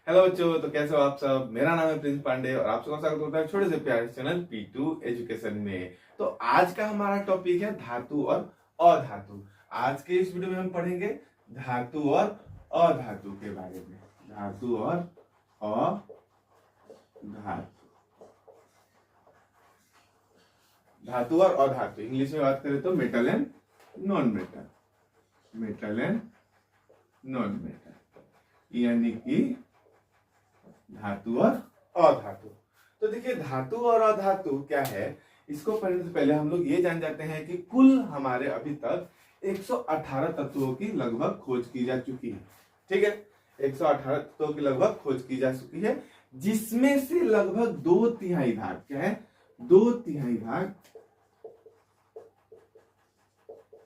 Hello बच्चों, तो कैसे हो आप सब। मेरा नाम है प्रिंस पांडे और आप सबका स्वागत होता है छोटे से प्यारे चैनल P2 एजुकेशन में। तो आज का हमारा टॉपिक है धातु और अधातु। आज के इस वीडियो में हम पढ़ेंगे धातु और अधातु के बारे में। धातु और अधातु, धातु और अधातु। इंग्लिश में बात करें तो metal and non metal, metal and non metal, यानी कि धातु और अधातु। तो देखिए, धातु और अधातु क्या है, इसको पढ़ने से पहले हम लोग ये जान जाते हैं कि कुल हमारे अभी तक 118 तत्वों की लगभग खोज की जा चुकी है। ठीक है, 118 तत्वों की लगभग खोज की जा चुकी है, जिसमें से लगभग 2/3 भाग क्या है, 2/3 भाग,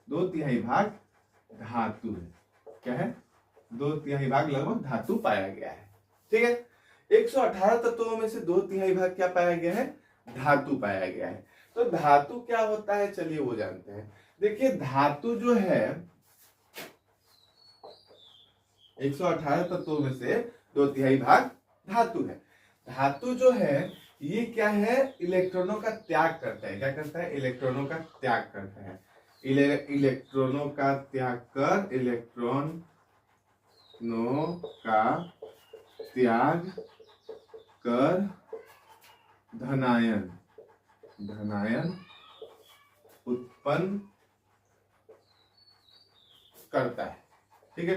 2/3 भाग धातु है। क्या है, 2/3 भाग लगभग धातु पाया गया है। ठीक है, 118 तत्वों में से 2/3 भाग क्या पाया गया है, धातु पाया गया है। तो धातु क्या होता है, चलिए वो जानते हैं। देखिए, धातु जो है 118 तत्वों में से 2/3 भाग धातु है। धातु जो है ये क्या है, इलेक्ट्रॉनों का त्याग करता है। क्या करता है, इलेक्ट्रॉनों का त्याग करता है। इलेक्ट्रॉनों का त्याग कर, इलेक्ट्रॉनों का त्याग कर धनायन, धनायन उत्पन्न करता है। ठीक है,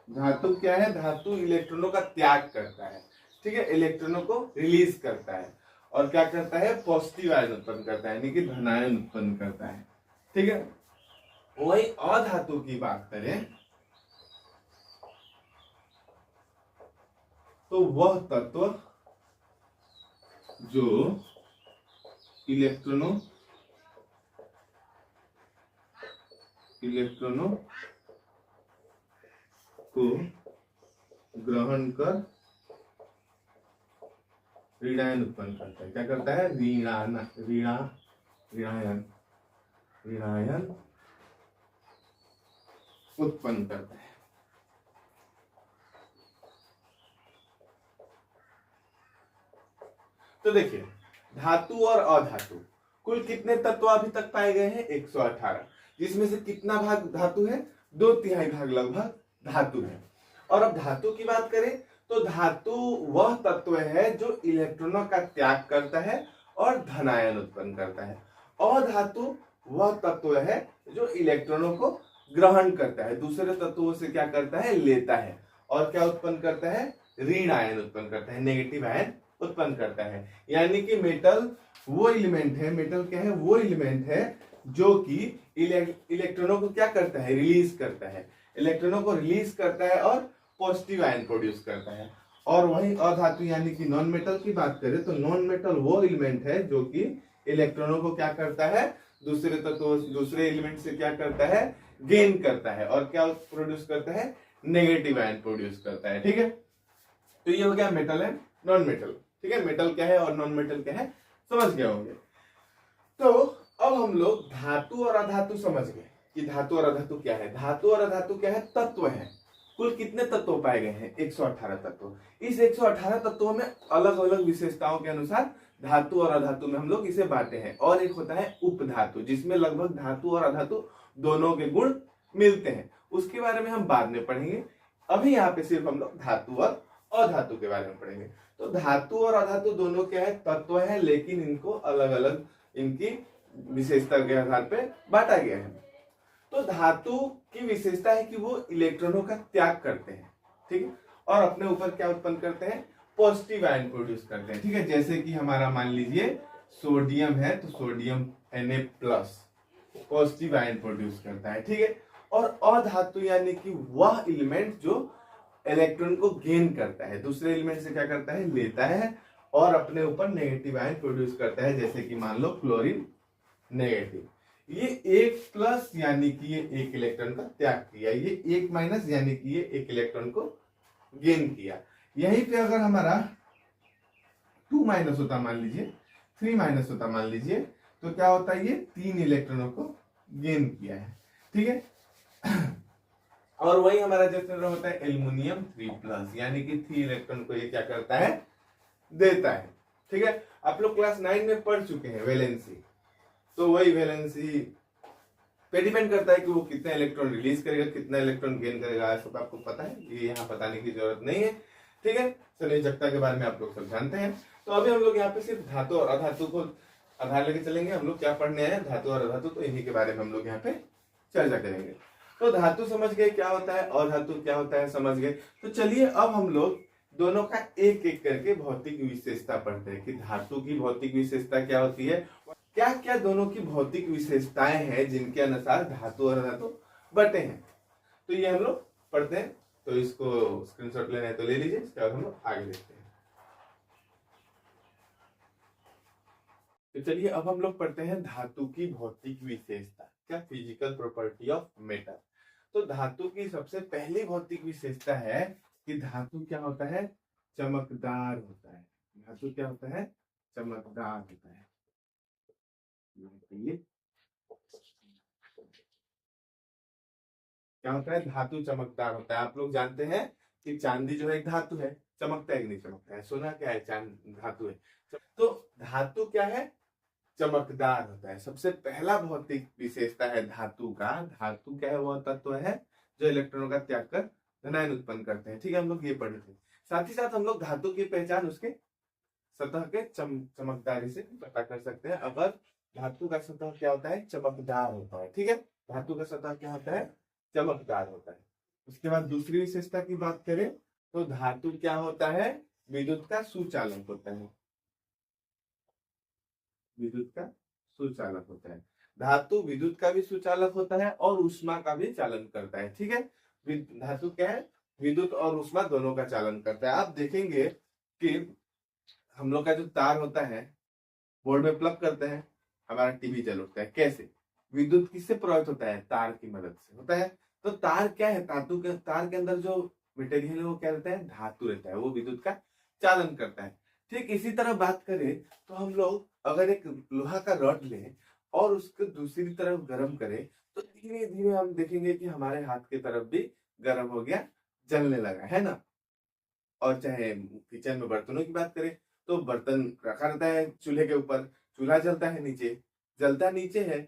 धातु क्या है, धातु इलेक्ट्रॉनों का त्याग करता है। ठीक है, इलेक्ट्रॉनों को रिलीज करता है और क्या करता है, पॉजिटिव आयन उत्पन्न करता है, यानी कि धनायन उत्पन्न करता है। ठीक है, वही अधातु की बात करें तो वह तत्व जो इलेक्ट्रॉनों को ग्रहण कर ऋणायन उत्पन्न करता है। क्या करता है, ऋणायन उत्पन्न करता है। तो देखिए, धातु और अधातु कुल कितने तत्व अभी तक पाए गए हैं, 118, जिसमें से कितना भाग धातु है, 2/3 भाग लगभग धातु है। और अब धातु की बात करें तो धातु वह तत्व है जो इलेक्ट्रॉनों का त्याग करता है और धनायन उत्पन्न करता है। अधातु वह तत्व है जो इलेक्ट्रॉनों को ग्रहण करता है, दूसरे तत्वों से क्या करता है, लेता है और क्या उत्पन्न करता है, ऋण आयन उत्पन्न करता है, नेगेटिव आयन उत्पन्न करता है। यानी कि मेटल वो एलिमेंट है, मेटल क्या है, वो एलिमेंट है जो कि इलेक्ट्रॉनों को क्या करता है, रिलीज करता है, इलेक्ट्रॉनों को रिलीज करता है और पॉजिटिव आयन प्रोड्यूस करता है। और वही अधातु यानी कि नॉन मेटल की बात करें तो नॉन मेटल वो एलिमेंट है जो कि इलेक्ट्रॉनों को क्या करता है, दूसरे तत्व, दूसरे एलिमेंट से क्या करता है, गेन करता है और क्या प्रोड्यूस करता है, नेगेटिव आयन प्रोड्यूस करता है। ठीक है, तो ये हो गया मेटल एंड नॉन मेटल। ठीक है, मेटल क्या है और नॉन मेटल क्या है समझ गए होंगे। तो अब हम लोग धातु और अधातु समझ गए कि धातु और अधातु क्या है। धातु और अधातु क्या है, तत्व है। कुल कितने तत्व पाए गए हैं, 118 तत्व। इस 118 तत्वों में अलग अलग विशेषताओं के अनुसार धातु और अधातु में हम लोग इसे बांटे हैं। और एक होता है उपधातु, जिसमें लगभग धातु और अधातु दोनों के गुण मिलते हैं। उसके बारे में हम बाद में पढ़ेंगे। अभी यहाँ पे सिर्फ हम लोग धातु और अधातु के बारे में पढ़ेंगे। तो धातु और अधातु दोनों क्या है, तत्व है, लेकिन इनको अलग अलग इनकी विशेषता के आधार पे बांटा गया है। तो धातु की विशेषता है कि वो इलेक्ट्रॉनों का त्याग करते हैं, ठीक है, और अपने ऊपर क्या उत्पन्न करते हैं, पॉजिटिव आयन प्रोड्यूस करते हैं। ठीक है, जैसे कि हमारा मान लीजिए सोडियम है तो sodium Na+ positive ion produce करता है। ठीक है, और अधातु यानी कि वह एलिमेंट जो इलेक्ट्रॉन को गेन करता है, दूसरे एलिमेंट से क्या करता है, लेता है और अपने ऊपर नेगेटिव आयन प्रोड्यूस करता है। जैसे कि मान लो क्लोरीन नेगेटिव, ये 1+ यानी कि ये एक इलेक्ट्रॉन का त्याग किया, ये 1- यानी कि ये एक इलेक्ट्रॉन को गेन किया। यहीं पे अगर हमारा 2- होता मान लीजिए, 3- होता मान लीजिए, तो क्या होता है, ये 3 इलेक्ट्रॉनों को गेन किया है। ठीक है, और वही हमारा जनरेटर होता है एल्युमिनियम 3+, यानी कि 3 इलेक्ट्रॉन को ये क्या करता है, देता है। ठीक है, आप लोग क्लास 9 में पढ़ चुके हैं वैलेंसी, तो वही वैलेंसी पे डिपेंड करता है कि वो कितना इलेक्ट्रॉन रिलीज करेगा, कितना इलेक्ट्रॉन गेन करेगा, सब आपको पता है, ये यहाँ बताने की जरूरत नहीं है। ठीक है, संयोजकता के बारे में आप लोग सब जानते हैं। तो अभी हम लोग यहाँ पे सिर्फ धातु और अधातु को आधार लेके चलेंगे। हम लोग क्या पढ़ने हैं, धातु और अधातु, तो इन्हीं के बारे में हम लोग यहाँ पे चर्चा करेंगे। तो धातु समझ गए क्या होता है, अधातु क्या होता है समझ गए। तो चलिए अब हम लोग दोनों का एक एक करके भौतिक विशेषता पढ़ते हैं कि धातु की भौतिक विशेषता क्या होती है, क्या क्या दोनों की भौतिक विशेषताएं हैं जिनके अनुसार धातु और अधातु बटे हैं। तो ये हम लोग पढ़ते हैं। तो इसको स्क्रीनशॉट लेना है तो ले लीजिए, इसके बाद हम लोग आगे देखते हैं। तो चलिए अब हम लोग पढ़ते हैं धातु की भौतिक विशेषता, क्या फिजिकल प्रॉपर्टी ऑफ मेटल। तो धातु की सबसे पहली भौतिक विशेषता है कि धातु क्या होता है, चमकदार होता है। धातु क्या होता है, चमकदार होता है। क्या होता है, धातु चमकदार होता है। आप लोग जानते हैं कि चांदी जो है एक धातु है, चमकता है कि नहीं चमकता है। सोना क्या है, चांद धातु है। तो धातु क्या है, चमकदार होता है। सबसे पहला भौतिक विशेषता है धातु का। धातु क्या है, वह तत्व है जो इलेक्ट्रॉनों का त्याग कर धनायन उत्पन्न करते हैं। ठीक है, हम लोग ये पढ़े थे। साथ ही साथ हम लोग धातु की पहचान उसके सतह के चमकदारी से पता कर सकते हैं। अगर धातु का सतह क्या होता है, चमकदार होता है। ठीक है, धातु का सतह क्या होता है, चमकदार होता है। उसके बाद दूसरी विशेषता की बात करें तो धातु क्या होता है, विद्युत का सुचालक होता है। विद्युत का सुचालक होता है। धातु विद्युत का भी सुचालक होता है और ऊष्मा का भी चालन करता है। ठीक है, धातु क्या है, विद्युत और ऊष्मा दोनों का चालन करता है। आप देखेंगे कि हम लोग का जो तार होता है, बोर्ड में प्लग करते हैं, हमारा टीवी चल उठता है। कैसे, विद्युत किससे प्रभावित होता है, तार की मदद से होता है। तो तार क्या है, धातु के तार के अंदर जो मटेरियल है वो क्या रहता है, धातु रहता है, वो विद्युत का चालन करता है। ठीक इसी तरह बात करें तो हम लोग अगर एक लोहा का रॉड लें और उसको दूसरी तरफ गर्म करें तो धीरे धीरे हम देखेंगे कि हमारे हाथ की तरफ भी गर्म हो गया, जलने लगा, है ना। और चाहे किचन में बर्तनों की बात करें तो बर्तन रखा रहता है चूल्हे के ऊपर, चूल्हा जलता है नीचे, जलता नीचे है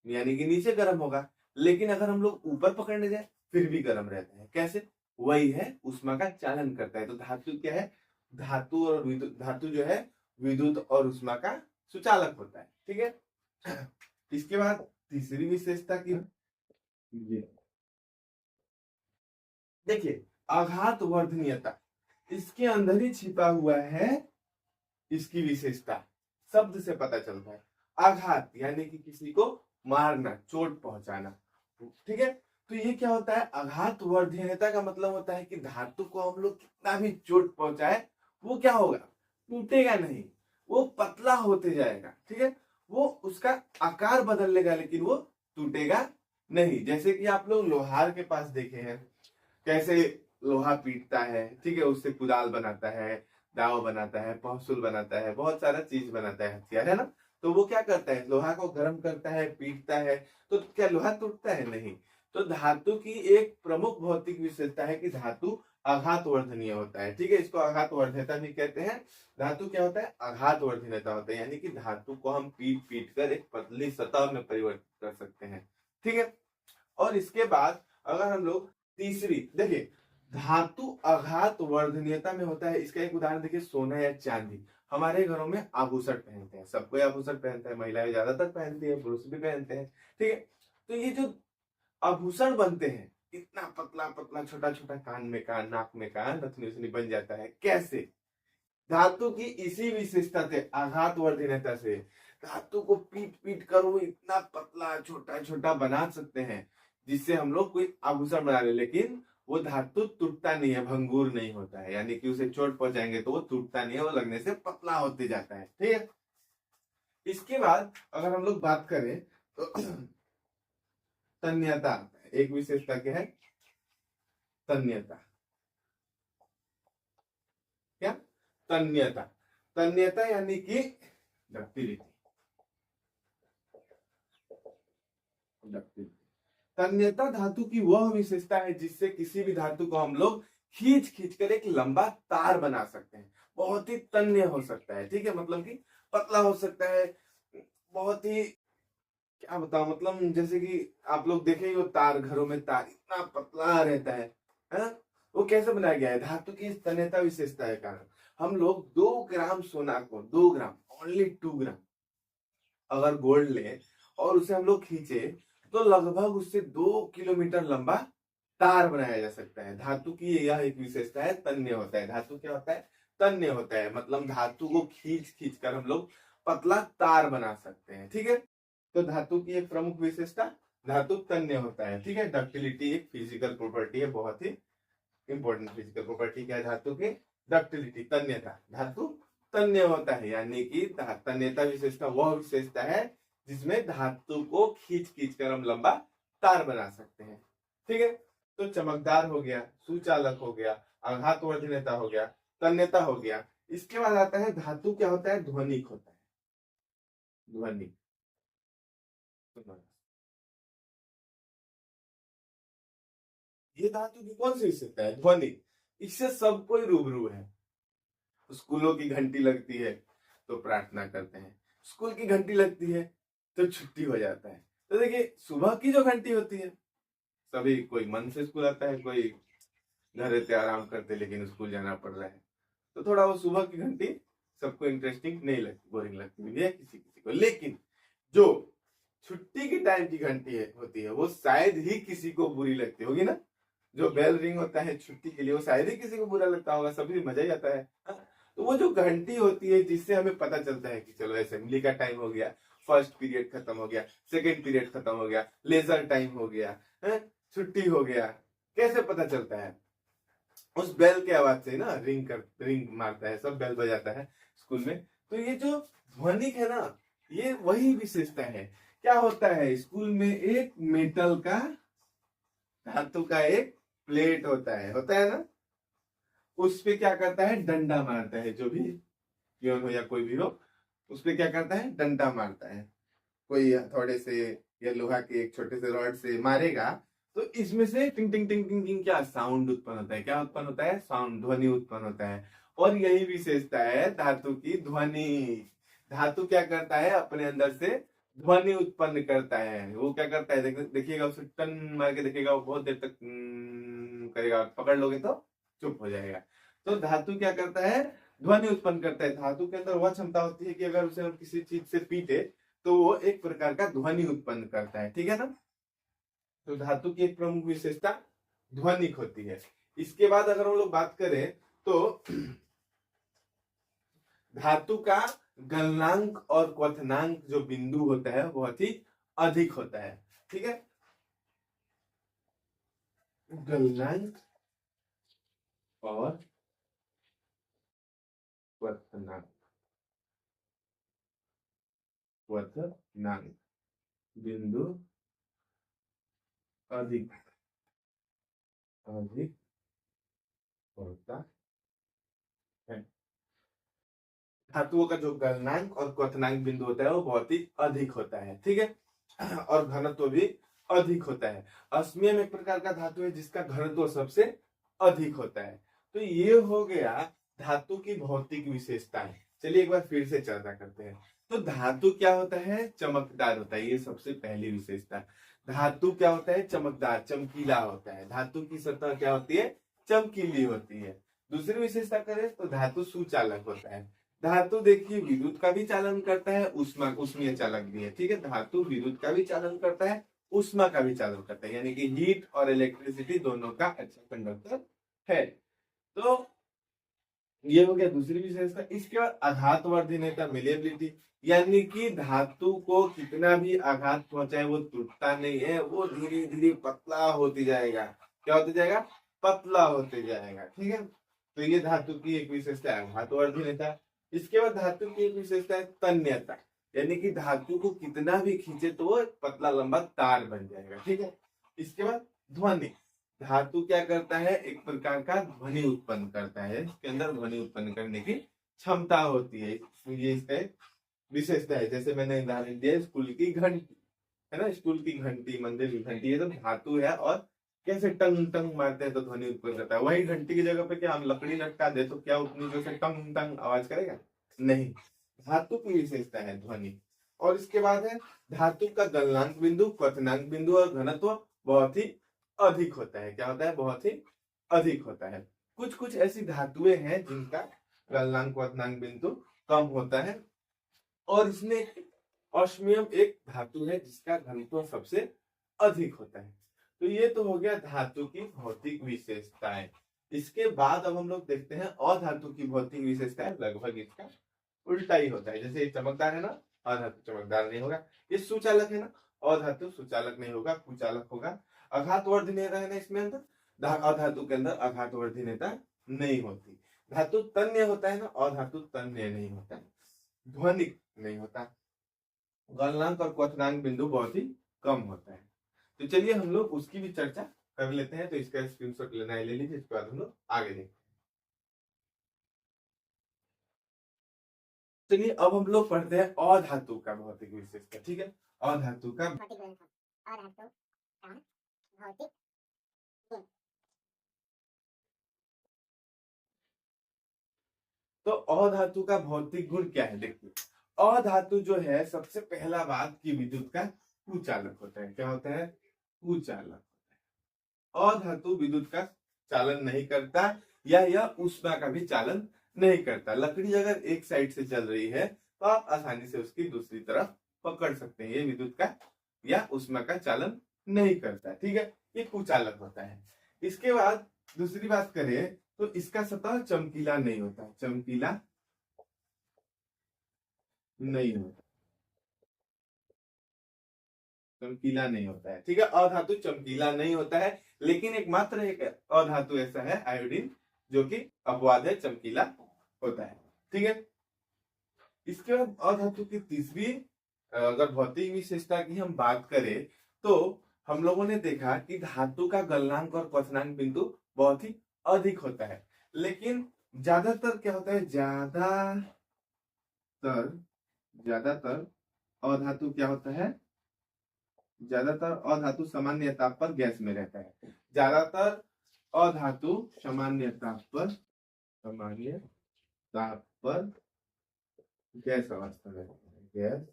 यानी कि नीचे गर्म होगा। लेकिन अगर हम लोग ऊपर पकड़ने जाए फिर भी गर्म रहता है। कैसे, वही है, ऊष्मा का चालन करता है। तो धातु क्या है, धातु और विद्युत, धातु जो है विद्युत और ऊष्मा का सुचालक होता है। ठीक है, इसके बाद तीसरी विशेषता की देखिए, आघात वर्धनीयता, इसके अंदर ही छिपा हुआ है इसकी विशेषता। शब्द से पता चलता है, आघात यानी कि किसी को मारना, चोट पहुंचाना। ठीक है, तो ये क्या होता है, आघात वर्धनीयता का मतलब होता है कि धातु को हम लोग कितना भी चोट पहुंचाए वो क्या होगा, टूटेगा नहीं, वो पतला होते जाएगा। ठीक है, वो उसका आकार बदल लेगा लेकिन वो टूटेगा नहीं। जैसे कि आप लोग लोहार के पास देखे हैं कैसे लोहा पीटता है, ठीक है, उससे कुदाल बनाता है, दाव बनाता है, पहसुल बनाता है, बहुत सारा चीज बनाता है, हथियार, है ना। तो वो क्या करता है, लोहा को गर्म करता है, पीटता है, तो क्या लोहा टूटता है, नहीं। तो धातु की एक प्रमुख भौतिक विशेषता है कि धातु आघात वर्धनीय होता है। ठीक है, इसको आघात वर्धनीयता भी कहते हैं। धातु क्या होता है, आघात वर्धनीयता होता है, यानी कि धातु को हम पीट पीट कर एक पतली सतह में परिवर्तित कर सकते हैं। ठीक है, और इसके बाद अगर हम लोग तीसरी देखिए, धातु आघात वर्धनीयता में होता है। इसका एक उदाहरण देखिए, सोना या चांदी। हमारे घरों में आभूषण पहनते हैं, सबको आभूषण पहनते हैं, महिलाएं ज्यादातर पहनती है, पुरुष भी पहनते हैं। ठीक है, तो ये जो आभूषण बनते हैं, इतना पतला पतला, छोटा छोटा, कान में कान, नाक में कान, नथनी उथनी बन जाता है। कैसे, धातु की इसी विशेषता से, आघात वर्धनीयता से धातु को पीट पीट कर वो इतना पतला छोटा छोटा बना सकते हैं जिससे हम लोग कोई आभूषण बना ले। लेकिन वो धातु टूटता नहीं है, भंगुर नहीं होता है, यानी कि उसे चोट पहुंचाएंगे तो वो टूटता नहीं है, वो लगने से पतला होते जाता है। ठीक है, इसके बाद अगर हम लोग बात करें तो तन्यता, एक विशेषता क्या है, तन्यता। क्या, तन्यता, तन्यता यानी कि डक्टिलिटी। तन्यता धातु की वह विशेषता है जिससे किसी भी धातु को हम लोग खींच खींच कर एक लंबा तार बना सकते हैं। बहुत ही तन्य हो सकता है, ठीक है, मतलब कि पतला हो सकता है, बहुत ही, क्या बताऊं, मतलब जैसे कि आप लोग देखेंगे वो तार, घरों में तार इतना पतला रहता है। वो कैसे बनाया गया है? धातु की इस तन्यता विशेषता के कारण हम लोग 2 ग्राम सोना को, 2 ग्राम, ओनली 2 ग्राम अगर गोल्ड ले और उसे हम लोग खींचे तो लगभग उससे 2 किलोमीटर लंबा तार बनाया जा सकता है। धातु की यह एक विशेषता है, तन्य होता है। धातु क्या होता है? तन्य होता है, मतलब धातु को खींच खींच कर हम लोग पतला तार बना सकते हैं, ठीक है। तो धातु की एक प्रमुख विशेषता, धातु तन्य होता है, ठीक है। डक्टिलिटी एक फिजिकल प्रॉपर्टी है, बहुत ही इंपॉर्टेंट फिजिकल प्रॉपर्टी क्या है धातु की? डक्टिलिटी, तन्यता। धातु तन्य होता है, यानी कि तन्यता विशेषता वह विशेषता है जिसमें धातु को खींच खींच कर हम लंबा तार बना सकते हैं, ठीक है। तो चमकदार हो गया, सुचालक हो गया, आघातवर्धनता हो गया, तन्यता हो गया। इसके बाद आता है धातु क्या होता है? ध्वनिक होता है। ध्वनिक, ये धातु की कौन सी विशेषता है? ध्वनिक। इससे सब कोई रूबरू है। स्कूलों की घंटी लगती है तो प्रार्थना करते हैं, स्कूल की घंटी लगती है तो छुट्टी हो जाता है। तो देखिए, सुबह की जो घंटी होती है, सभी कोई मन से स्कूल आता है, कोई घर रहते आराम करते, लेकिन स्कूल जाना पड़ रहा है, तो थोड़ा वो सुबह की घंटी सबको इंटरेस्टिंग नहीं लगती, बोरिंग लगती है किसी किसी को। लेकिन जो छुट्टी की टाइम की घंटी है होती है, वो शायद ही किसी को बुरी लगती होगी ना। जो बेल रिंग होता है छुट्टी के लिए, वो शायद ही किसी को बुरा लगता होगा, सभी मजा ही आता है। हाँ? तो वो जो घंटी होती है जिससे हमें पता चलता है कि चलो असेंबली का टाइम हो गया, फर्स्ट पीरियड खत्म हो गया, सेकेंड पीरियड खत्म हो गया, लेजर टाइम हो गया, छुट्टी हो गया, कैसे पता चलता है? उस बेल के आवाज से ना, रिंग मारता है, सब बेल बजाता है स्कूल में। तो ये जो ध्वनिक है ना, ये वही विशेषता है। क्या होता है? स्कूल में एक मेटल का, धातु का एक प्लेट होता है ना, उस पे क्या करता है? डंडा मारता है। जो भी पियोन हो या कोई भी हो, उस पे क्या करता है? डंडा मारता है। कोई थोड़े से या लोहा के एक छोटे से रॉड से मारेगा तो इसमें से टिंग टिंग टिंग टिंग टिंग क्या साउंड उत्पन्न होता है? क्या उत्पन्न होता है? साउंड, ध्वनि उत्पन्न होता है। और यही विशेषता है धातु की, ध्वनि। धातु क्या करता है? अपने अंदर से ध्वनि उत्पन्न करता है। वो क्या करता है? देखिएगा, उसे टन मार के देखिएगा, वो बहुत देर तक करेगा, पकड़ लोगे तो चुप हो जाएगा। तो धातु क्या करता है? ध्वनि उत्पन्न करता है। धातु के अंदर वह क्षमता होती है कि अगर उसे हम किसी चीज से पीटे तो वो एक प्रकार का ध्वनि उत्पन्न करता है, ठीक है ना। तो धातु की एक प्रमुख विशेषता ध्वनिक होती है। इसके बाद अगर हम लोग बात करें तो धातु का गलनांक और क्वथनांक जो बिंदु होता है बहुत ही अधिक होता है, ठीक है। गलनांक और क्वथनांक, क्वथनांक बिंदु अधिक अधिक होता है। धातुओं का जो गलनांक और क्वथनांक बिंदु होता है वो बहुत ही अधिक होता है, ठीक है। और घनत्व भी अधिक होता है। ऑस्मियम एक प्रकार का धातु है जिसका घनत्व सबसे अधिक होता है। तो ये हो गया धातु की भौतिक विशेषताएं। चलिए एक बार फिर से चर्चा करते हैं। तो धातु क्या होता है? चमकदार होता है, ये सबसे पहली विशेषता। धातु क्या होता है? चमकदार, चमकीला होता है। धातु की सतह क्या होती है? चमकीली होती है। दूसरी विशेषता करें तो धातु सुचालक होता है। धातु देखिए विद्युत का भी चालन करता है, उष्मीय चालक भी है, ठीक है। धातु विद्युत का भी चालन करता है, उष्मा का भी चालन करता है, यानी कि हीट और इलेक्ट्रिसिटी दोनों का अच्छा कंडक्टर है। तो ये हो गया दूसरी विशेषता। इसके बाद आघातवर्धनता, मेलेबिलिटी, यानी कि धातु को कितना भी आघात पहुंचाए वो टूटता नहीं है, वो धीरे धीरे पतला होती जाएगा। क्या होते जाएगा? पतला होते जाएगा, ठीक है। तो ये धातु की एक विशेषता है, आघातवर्धनता। इसके बाद धातु की एक विशेषता है तन्यता, यानी कि धातु को कितना भी खींचे तो वो पतला लंबा तार बन जाएगा, ठीक है। इसके बाद ध्वनि, धातु क्या करता है? एक प्रकार का ध्वनि उत्पन्न करता है, इसके अंदर ध्वनि उत्पन्न करने की क्षमता होती है। ये इसका एक विशेषता है। जैसे मैंने उदाहरण दिया स्कूल की घंटी, है ना, स्कूल की घंटी, मंदिर की घंटी, ये तो धातु है और कैसे टंग टंग मारते हैं तो ध्वनि उत्पन्न करता है। वही घंटी की जगह पे क्या हम लकड़ी लटका दे तो क्या उतनी जोर से टंग टंग आवाज करेगा? नहीं। धातु की विशेषता है ध्वनि। और इसके बाद है धातु का गलनांक बिंदु, क्वथनांक बिंदु और घनत्व बहुत ही अधिक होता है। क्या होता है? बहुत ही अधिक होता है। कुछ कुछ ऐसी धातुएं हैं जिनका गलनांक क्वथनांक बिंदु कम होता है, और इसमें ऑस्मियम एक धातु है जिसका घनत्व सबसे अधिक होता है। तो ये तो हो गया धातु की भौतिक विशेषताएं। इसके बाद अब हम लोग देखते हैं अधातु की भौतिक विशेषताएं। लगभग इसका उल्टा ही होता है। जैसे ये चमकदार है ना, अधातु चमकदार नहीं होगा। ये सुचालक है ना, अधातु सुचालक नहीं होगा, कुचालक होगा। आघातवर्धी नेता है ना इसमें अंदर, अधातु के अंदर आघातवर्धी नेता नहीं होती। धातु तन्य होता है ना, अधातु तन्य नहीं होता। ध्वनिक नहीं होता। गलनांक और क्वथनांक बिंदु बहुत ही कम होता है। तो चलिए हम लोग उसकी भी चर्चा कर लेते हैं। तो इसका स्क्रीनशॉट लेना है, ले लीजिए। इसके बाद हम लोग आगे देखते हैं। चलिए अब हम लोग पढ़ते हैं अधातु का भौतिक विशेषता। ठीक है, अधातु का भौतिक गुण। अधातु का भौतिक गुण। तो अधातु का भौतिक गुण क्या है? देखिए, अधातु जो है सबसे पहला बात की विद्युत का कुचालक होता है। क्या होता है? कुचालक। अधातु विद्युत का चालन नहीं करता, या यह ऊष्मा का भी चालन नहीं करता। लकड़ी अगर एक साइड से चल रही है तो आप आसानी से उसकी दूसरी तरफ पकड़ सकते हैं। ये विद्युत का या ऊष्मा का चालन नहीं करता। ठीक है, ये कुचालक होता है। इसके बाद दूसरी बात करें तो इसका सतह चमकीला नहीं होता। चमकीला नहीं होता, चमकीला नहीं होता है। ठीक है, अधातु चमकीला नहीं होता है। लेकिन एकमात्र एक अधातु ऐसा है, आयोडीन, जो कि अपवाद है, चमकीला होता है। ठीक है, इसके बाद अधातु की तीसरी अगर भौतिक विशेषता की हम बात करें तो हम लोगों ने देखा कि धातु का गलनांक और क्वथनांक बिंदु बहुत ही अधिक होता है। लेकिन ज्यादातर क्या होता है? ज्यादातर अधातु क्या होता है? ज्यादातर अधातु सामान्य ताप पर गैस में रहता है। ज्यादातर अधातु सामान्य ताप पर गैस अवस्था में रहता है। गैस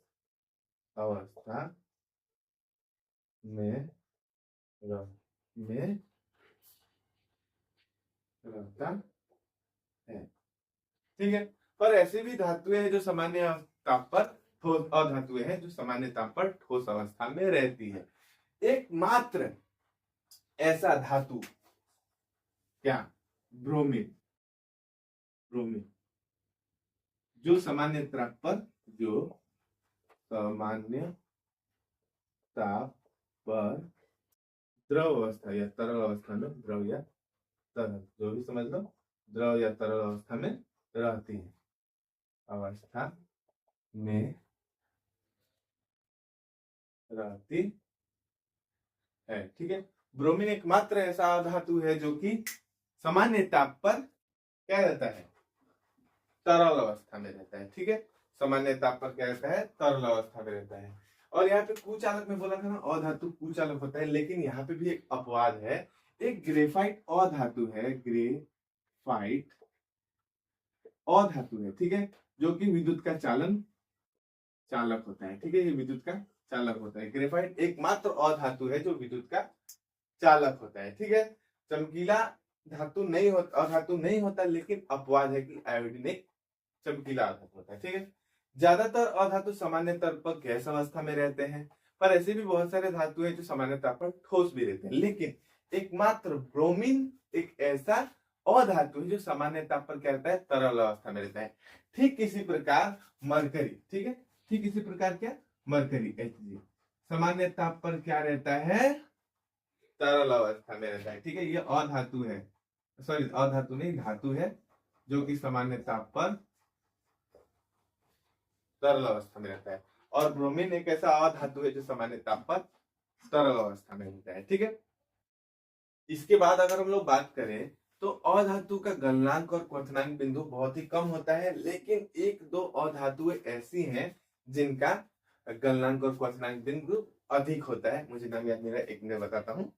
अवस्था में रहता है। ठीक है, पर ऐसे भी धातुएं हैं जो सामान्य ताप पर ठोस, अधातुएं हैं जो सामान्य ताप पर ठोस अवस्था में रहती है। एकमात्र ऐसा धातु क्या? ब्रोमीन। जो सामान्य ताप पर द्रव अवस्था या तरल अवस्था में, द्रव या तरल, जो भी समझ लो, द्रव या तरल अवस्था में रहती है। अवस्था में रहती है। ठीक है, ब्रोमीन एकमात्र ऐसा धातु है जो कि सामान्य ताप पर क्या रहता है? तरल अवस्था में रहता है। ठीक है, सामान्य ताप पर क्या रहता है? तरल अवस्था में रहता है। और यहाँ पे कुचालक में बोला था ना, अधातु कुचालक होता है। लेकिन यहाँ पे भी एक अपवाद है। एक ग्रेफाइट अधातु है, ग्रेफाइट अधातु है। ठीक है, जो कि विद्युत का चालक होता है। ठीक है, ये विद्युत का चालक होता है। ग्रेफाइट एकमात्र अधातु है जो विद्युत का चालक होता है। ठीक है, चमकीला धातु नहीं होता, अधातु नहीं होता, लेकिन अपवाद है कि आयोडीन एक चमकीला अधातु होता है। ठीक है, ज्यादातर अधातु सामान्य तौर पर गैस अवस्था में रहते हैं, पर ऐसे भी बहुत सारे धातु हैं जो सामान्य तौर पर ठोस भी रहते हैं। लेकिन एकमात्र ब्रोमीन एक ऐसा अधातु है जो सामान्य ताप पर क्या रहता है? तरल अवस्था में रहता है। ठीक इसी प्रकार मरकरी, ठीक है, ठीक इसी प्रकार क्या? मरकरी Hg सामान्य ताप पर क्या रहता है? तरल अवस्था में रहता है। ठीक है, ये अधातु है, सॉरी अधातु नहीं, धातु है जो कि सामान्य ताप पर तरल अवस्था में रहता है। और ब्रोमीन एक ऐसा अधातु है जो सामान्य ताप पर तरल अवस्था में रहता है। ठीक है, इसके बाद अगर हम लोग बात करें तो अधातु का गलनांक और क्वथनांक बिंदु बहुत ही कम होता है। लेकिन एक दो अधातुएं ऐसी हैं जिनका गलनांक और क्वथनांक बिंदु अधिक होता है। मुझे नाम याद नहीं रहा, एक मिनट बताता हूँ।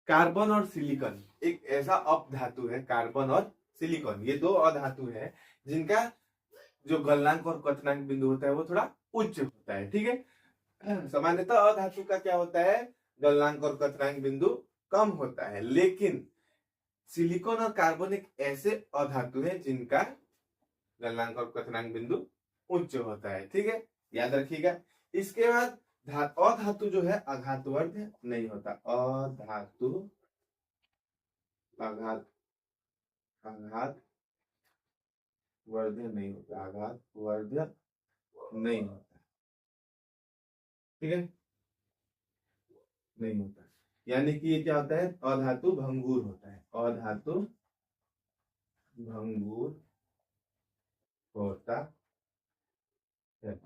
कार्बन और सिलिकॉन एक ऐसा अपधातु है, कार्बन और सिलिकॉन ये दो अधातु है जिनका जो गलनांक और क्वथनांक बिंदु होता है वो थोड़ा उच्च होता है। ठीक है, सामान्यतः अधातु का क्या होता है, गलनांक और क्वथनांक बिंदु कम होता है, लेकिन सिलिकॉन और कार्बन एक ऐसे अधातु है जिनका गलनांक और क्वथनांक बिंदु उच्च होता है। ठीक है, याद रखिएगा। इसके बाद अधातु जो है आघातवर्ध नहीं होता, अधातु आघात आघात वर्ध्य नहीं होता, आघात वर्ध्य नहीं होता। ठीक है, नहीं होता, यानी कि ये क्या होता है, अधातु भंगुर होता है, अधातु भंगुर होता है।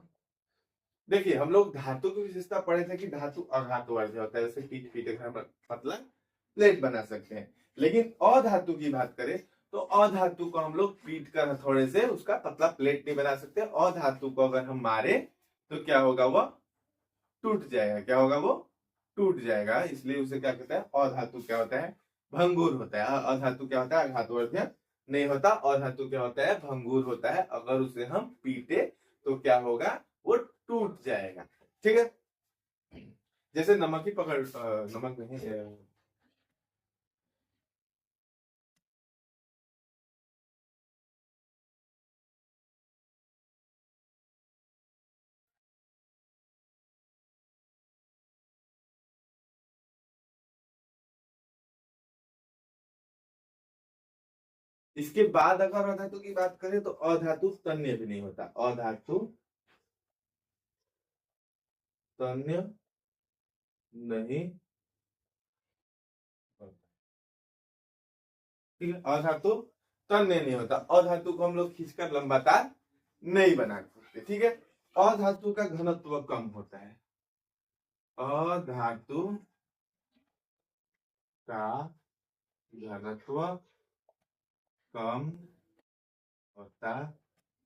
देखिए हम लोग धातु की विशेषता पढ़े थे कि धातु आघातवर्ध्य होता है, जैसे पीट पीट कर हम पतला प्लेट बना सकते हैं। लेकिन अधातु की बात करें तो अधातु को हम लोग पीट कर हथौड़े से उसका पतला प्लेट नहीं बना सकते। अधातु को अगर हम मारे तो क्या होगा, वह टूट जाएगा। क्या होगा, वो टूट जाएगा। इसलिए उसे क्या कहता है, अधातु क्या होता है, भंगुर होता है। अधातु क्या होता है, आघातवर्ध्य नहीं होता। अधातु क्या होता है, भंगुर होता है। अगर उसे हम पीटे तो क्या होगा, वो टूट जाएगा। ठीक है, जैसे नमक ही पकड़, नमक नहीं, इसके बाद अगर अधातु की बात करें तो अधातु तन्य भी नहीं होता, अधातु तन्य नहीं होता। ठीक है, अधातु तन्य नहीं होता। अधातु को हम लोग खींचकर लंबा तार नहीं बना सकते। ठीक है, अधातु का घनत्व कम होता है, अधातु का घनत्व कम होता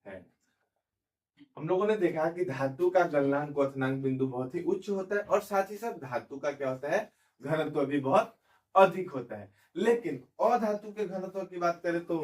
है। हम लोगों ने देखा कि धातु का गलनांक क्वथनांक बिंदु बहुत ही उच्च होता है और साथ ही साथ धातु का क्या होता है, घनत्व भी बहुत अधिक होता है। लेकिन अधातु के घनत्व की बात करें तो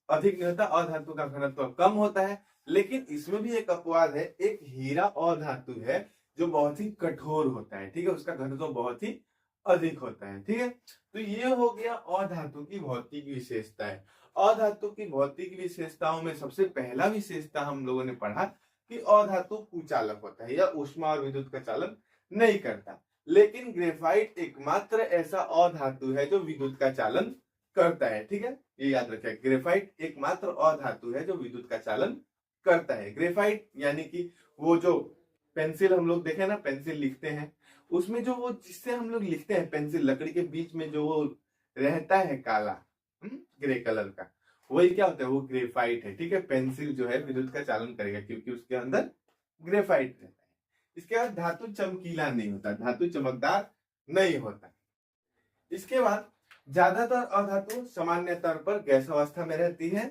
अधिक नहीं होता, अधातु का घनत्व कम होता है। लेकिन इसमें भी एक अपवाद है, एक हीरा अधातु है जो बहुत ही कठोर होता है। ठीक है, उसका घनत्व बहुत ही अधिक होता है। ठीक है, तो ये हो गया अधातु की भौतिक विशेषता है। अधातु की भौतिक विशेषताओं में सबसे पहला विशेषता हम लोगों ने पढ़ा कि अधातु कुचालक होता है या ऊष्मा और विद्युत का चालन नहीं करता। लेकिन ग्रेफाइट एकमात्र ऐसा अधातु है जो विद्युत का चालन करता है। ठीक है, ये याद रखें, ग्रेफाइट एकमात्र अधातु है जो विद्युत का चालन करता है। ग्रेफाइट यानी कि वो जो पेंसिल हम लोग देखे ना, पेंसिल लिखते हैं, उसमें जो वो जिससे हम लोग लिखते हैं, पेंसिल लकड़ी के बीच में जो वो रहता है काला, ग्रे कलर का, वही क्या होता है, वो ग्रेफाइट है। ठीक है, पेंसिल जो है विद्युत का चालन करेगा क्योंकि उसके अंदर ग्रेफाइट रहता है। इसके बाद धातु चमकीला नहीं होता, धातु चमकदार नहीं होता। इसके बाद ज्यादातर अधातु सामान्य तौर पर गैस अवस्था में रहती है,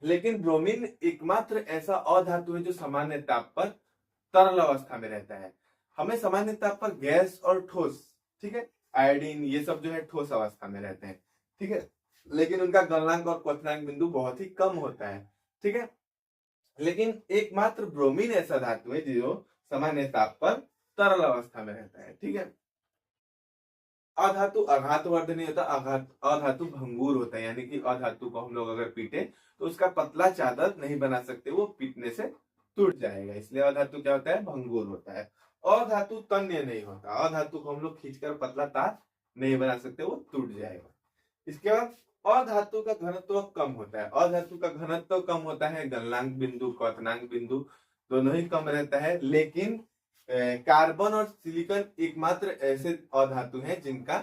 लेकिन ब्रोमीन एकमात्र ऐसा अधातु है जो सामान्य ताप पर तरल अवस्था में रहता है। हमें सामान्य ताप पर गैस और ठोस, ठीक है, आयोडीन ये सब जो है ठोस अवस्था में रहते हैं। ठीक है, लेकिन उनका गलनांक और क्वथनांक बिंदु बहुत ही कम होता है। ठीक है, लेकिन एकमात्र ब्रोमीन ऐसा धातु है जो सामान्य ताप पर तरल अवस्था में रहता है। ठीक है, अधातु आघातवर्ध नहीं होता, अधातु भंगुर होता है, यानी कि अधातु को हम लोग अगर पीटे तो उसका पतला चादर नहीं बना सकते, वो पीटने से टूट जाएगा। इसलिए अधातु क्या होता है, भंगुर होता है। अधातु तन्य नहीं होता, अधातु को हम लोग खींचकर पतला तार नहीं बना सकते, वो टूट जाएगा। इसके बाद अधातु का घनत्व कम होता है, अधातु का घनत्व कम होता है, गलनांक बिंदु क्वथनांक बिंदु दोनों ही कम रहता है। लेकिन कार्बन और सिलिकॉन एकमात्र ऐसे अधातु हैं जिनका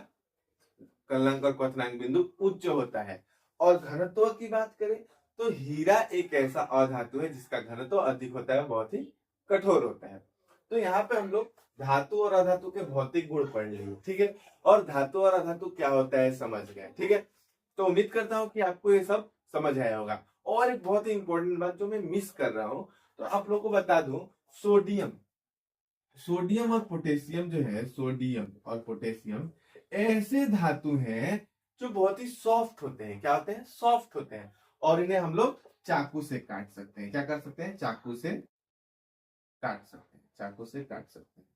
गलनांक और क्वथनांक बिंदु उच्च होता है। और घनत्व की बात करें तो हीरा एक ऐसा अधातु है जिसका घनत्व अधिक होता है, बहुत ही कठोर होता है। तो यहाँ पे हम लोग धातु और अधातु के भौतिक गुण पढ़ लिए। ठीक है, और धातु और अधातु क्या होता है समझ गए। ठीक है, तो उम्मीद करता हूँ कि आपको ये सब समझ आया होगा। और एक बहुत ही इंपॉर्टेंट बात जो मैं मिस कर रहा हूं, तो आप लोगों को बता दूं, सोडियम सोडियम और पोटेशियम जो है, सोडियम और पोटेशियम ऐसे धातु हैं जो बहुत ही सॉफ्ट होते हैं। क्या होते हैं? सॉफ्ट होते हैं। और इन्हें हम लोग चाकू से काट सकते हैं। क्या कर सकते हैं? चाकू से काट सकते हैं। चाकू से काट सकते हैं।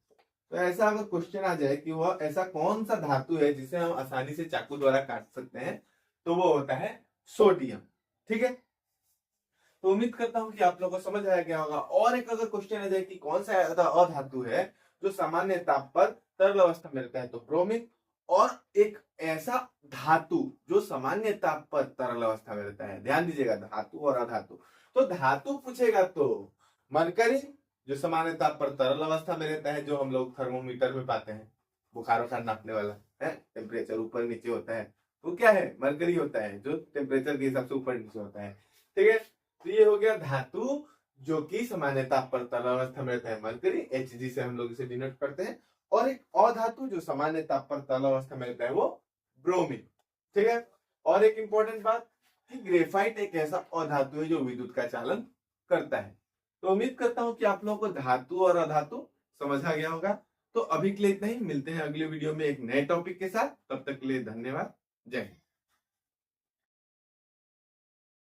तो ऐसा अगर क्वेश्चन आ जाए कि वह ऐसा कौन सा धातु है जिसे हम आसानी से चाकू द्वारा काट सकते हैं, तो वो होता है सोडियम। ठीक है, तो उम्मीद करता हूं कि आप लोगों को समझ आया गया होगा। और एक अगर क्वेश्चन आ जाए कि कौन सा ऐसा अधातु है जो सामान्य ताप पर तरल अवस्था में रहता है, तो ब्रोमीन। और एक ऐसा धातु जो सामान्य ताप पर तरल अवस्था में रहता है, ध्यान दीजिएगा, धातु और अधातु। तो धातु पूछेगा तो मरकरी, जो सामान्य ताप पर तरल अवस्था में रहता है, जो हम लोग थर्मोमीटर में पाते हैं, बुखार वखार नापने वाला है, टेम्परेचर ऊपर नीचे होता है, वो क्या है? मरकरी होता है, जो टेम्परेचर के हिसाब से ऊपर नीचे होता है। ठीक है, तो ये हो गया धातु जो कि सामान्य ताप पर तरल अवस्था में रहता है, मरकरी, Hg से हम लोग इसे डिनोट करते हैं। और एक अधातु जो सामान्य ताप पर तरल अवस्था में रहता है, वो ब्रोमीन। ठीक है, और एक इंपॉर्टेंट बात कि ग्रेफाइट एक ऐसा अधातु है जो विद्युत का चालन करता है। तो उम्मीद करता हूं कि आप लोगों को धातु और अधातु समझ आ गया होगा। तो अभी के लिए इतना ही, मिलते हैं अगले वीडियो में एक नए टॉपिक के साथ। तब तक के लिए धन्यवाद। जय हिंद।